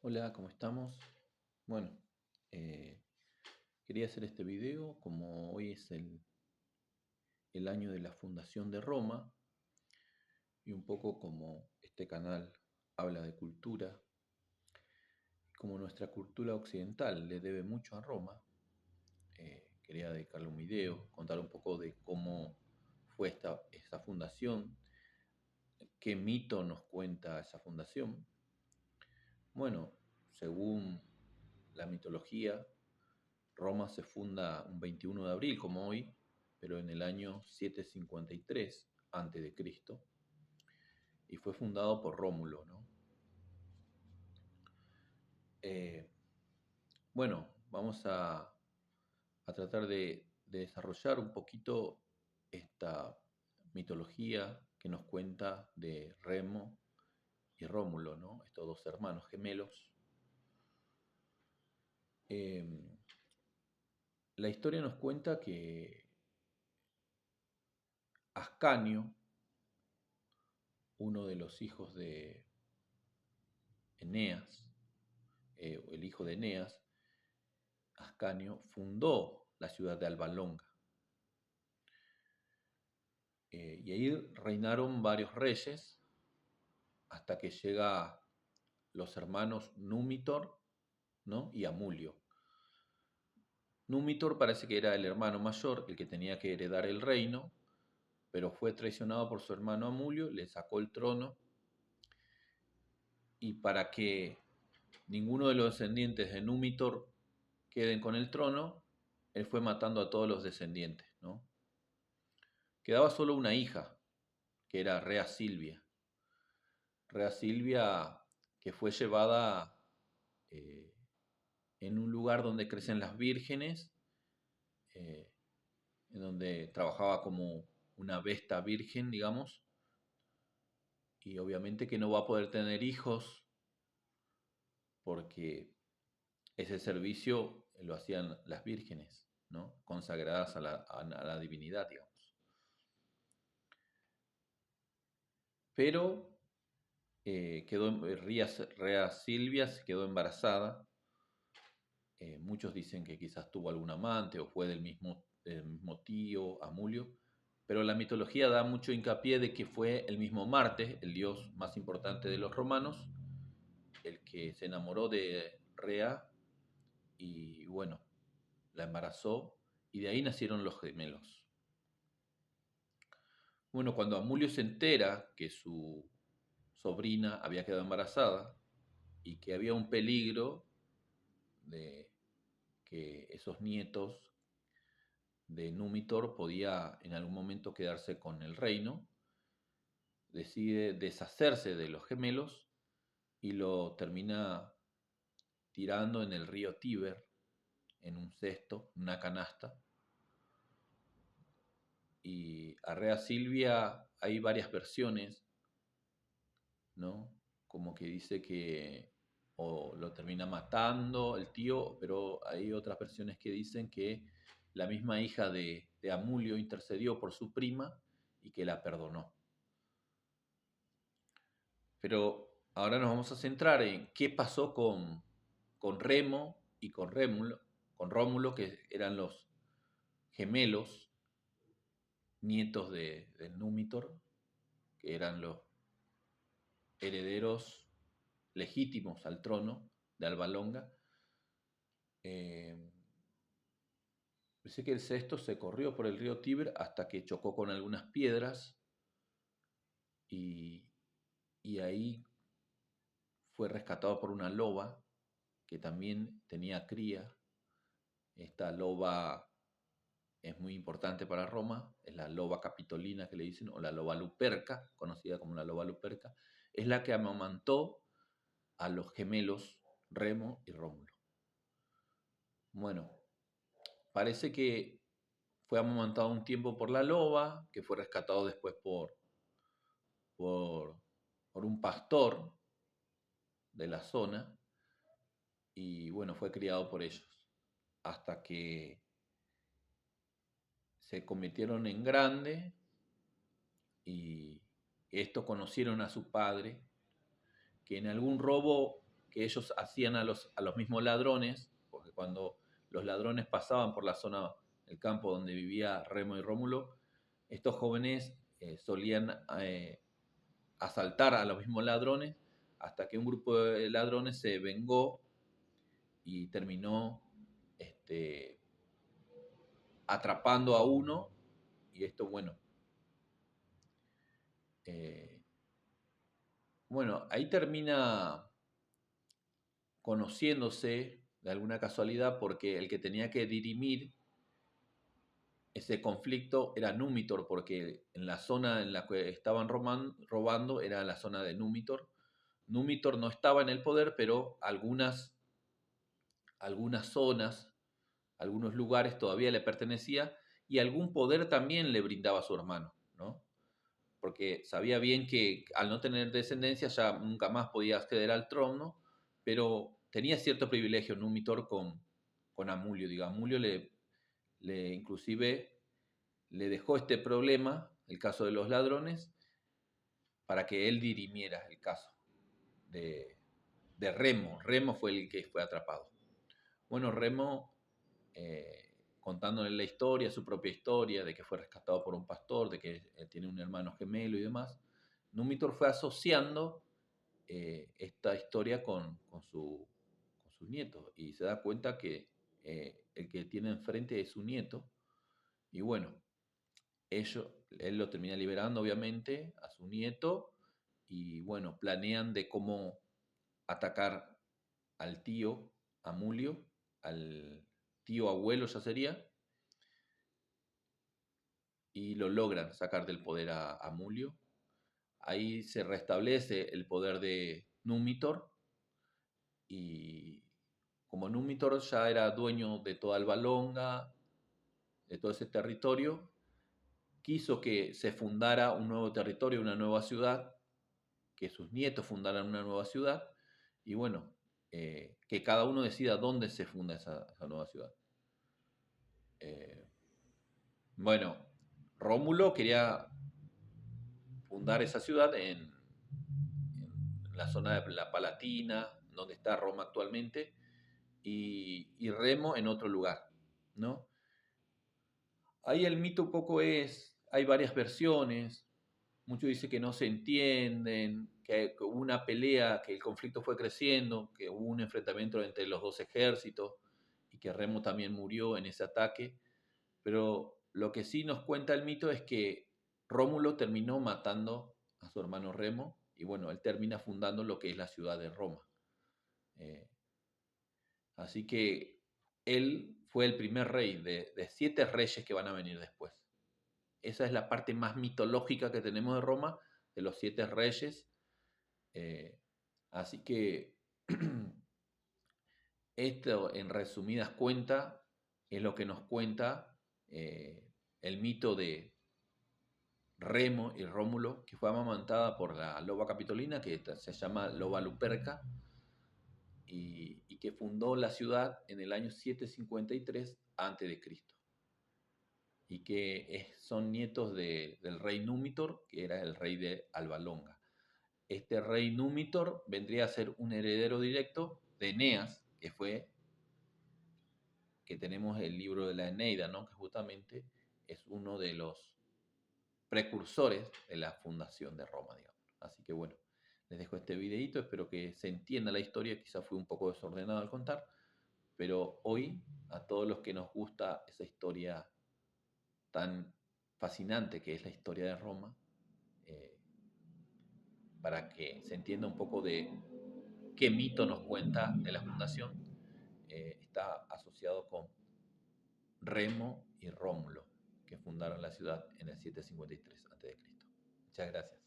Hola, ¿cómo estamos? Bueno, eh, quería hacer este video como hoy es el año de la fundación de Roma y un poco como este canal habla de cultura, como nuestra cultura occidental le debe mucho a Roma, quería dedicarle un video, contar un poco de cómo fue esta fundación, qué mito nos cuenta esa fundación. Bueno, según la mitología, Roma se funda un 21 de abril, como hoy, pero en el año 753 a.C., y fue fundado por Rómulo, ¿no? Eh, bueno, vamos a tratar de desarrollar un poquito esta mitología que nos cuenta de Remo y Rómulo, ¿no? Estos dos hermanos gemelos. Eh, la historia nos cuenta que Ascanio, uno de los hijos de Eneas, el hijo de Eneas, Ascanio, fundó la ciudad de Alba Longa. Y ahí reinaron varios reyes hasta que llega los hermanos Númitor, ¿no? y Amulio. Númitor parece que era el hermano mayor, el que tenía que heredar el reino, pero fue traicionado por su hermano Amulio, le sacó el trono, y para que ninguno de los descendientes de Númitor queden con el trono, él fue matando a todos los descendientes, ¿no? Quedaba solo una hija, que era Rea Silvia. Rea Silvia que fue llevada eh, en un lugar donde crecen las vírgenes, eh, en donde trabajaba como una vesta virgen, digamos, y obviamente que no va a poder tener hijos porque ese servicio lo hacían las vírgenes, ¿no? Consagradas a la divinidad, digamos. Pero Rea Silvia se quedó embarazada. Muchos dicen que quizás tuvo algún amante o fue del mismo tío, Amulio, pero la mitología da mucho hincapié de que fue el mismo Marte, el dios más importante de los romanos, el que se enamoró de Rea y bueno, la embarazó y de ahí nacieron los gemelos. Bueno, cuando Amulio se entera que su sobrina había quedado embarazada y que había un peligro de que esos nietos de Númitor podía en algún momento quedarse con el reino, decide deshacerse de los gemelos y lo termina tirando en el río Tíber, en un cesto, una canasta. Y a Rea Silvia hay varias versiones, ¿no? Como que dice que o lo termina matando el tío, pero hay otras versiones que dicen que la misma hija de Amulio intercedió por su prima y que la perdonó. Pero ahora nos vamos a centrar en qué pasó con Remo y con Rómulo, que eran los gemelos, nietos de Númitor, que eran los herederos legítimos al trono de Alba Longa. Dice que el cesto se corrió por el río Tíber hasta que chocó con algunas piedras y, y ahí fue rescatado por una loba que también tenía cría. Esta loba es muy importante para Roma, es la loba capitolina que le dicen, o la loba luperca, conocida como la loba luperca, es la que amamantó a los gemelos Remo y Rómulo. Bueno, parece que fue amamantado un tiempo por la loba, que fue rescatado después por, por un pastor de la zona, y bueno, fue criado por ellos, hasta que se convirtieron en grande y estos conocieron a su padre, que en algún robo que ellos hacían a los mismos ladrones, porque cuando los ladrones pasaban por la zona, el campo donde vivía Remo y Rómulo, estos jóvenes solían asaltar a los mismos ladrones, hasta que un grupo de ladrones se vengó y terminó atrapando a uno, y esto, bueno, ahí termina conociéndose de alguna casualidad, porque el que tenía que dirimir ese conflicto era Númitor, porque en la zona en la que estaban robando era la zona de Númitor. Númitor no estaba en el poder, pero algunas zonas, algunos lugares todavía le pertenecía, y algún poder también le brindaba a su hermano, ¿no? Porque sabía bien que al no tener descendencia ya nunca más podía acceder al trono, pero tenía cierto privilegio Númitor con Amulio. Digo, Amulio inclusive le dejó este problema, el caso de los ladrones, para que él dirimiera el caso de Remo. Remo fue el que fue atrapado. Bueno, Remo, contándole la historia, su propia historia, de que fue rescatado por un pastor, de que tiene un hermano gemelo y demás, Númitor fue asociando esta historia con sus nietos, y se da cuenta que el que tiene enfrente es su nieto, y bueno, él lo termina liberando obviamente a su nieto, y bueno, planean de cómo atacar al tío Amulio, al tío abuelo ya sería, y lo logran sacar del poder a Amulio. Ahí se restablece el poder de Númitor, y como Númitor ya era dueño de toda Alba, de todo ese territorio, quiso que se fundara un nuevo territorio, una nueva ciudad, que sus nietos fundaran una nueva ciudad, y bueno, que cada uno decida dónde se funda esa nueva ciudad. Bueno, Rómulo quería fundar esa ciudad en la zona de la Palatina, donde está Roma actualmente, y Remo en otro lugar, ¿no? Ahí el mito un poco hay varias versiones. Muchos dicen que no se entienden, que hubo una pelea, que el conflicto fue creciendo, que hubo un enfrentamiento entre los dos ejércitos y que Remo también murió en ese ataque. Pero lo que sí nos cuenta el mito es que Rómulo terminó matando a su hermano Remo, y bueno, él termina fundando lo que es la ciudad de Roma. Así que él fue el primer rey de 7 reyes que van a venir después. Esa es la parte más mitológica que tenemos de Roma, de los 7 reyes. Así que esto, en resumidas cuentas, es lo que nos cuenta el mito de Remo y Rómulo, que fue amamantada por la loba capitolina, que se llama loba Luperca, y que fundó la ciudad en el año 753 a.C., y que son nietos del rey Númitor, que era el rey de Alba Longa. Este rey Númitor vendría a ser un heredero directo de Eneas, que tenemos el libro de la Eneida, ¿no? Que justamente es uno de los precursores de la fundación de Roma, digamos. Así que bueno, les dejo este videito, espero que se entienda la historia, quizás fue un poco desordenado al contar, pero hoy a todos los que nos gusta esa historia tan fascinante que es la historia de Roma, para que se entienda un poco de qué mito nos cuenta de la fundación, está asociado con Remo y Rómulo, que fundaron la ciudad en el 753 a.C. Muchas gracias.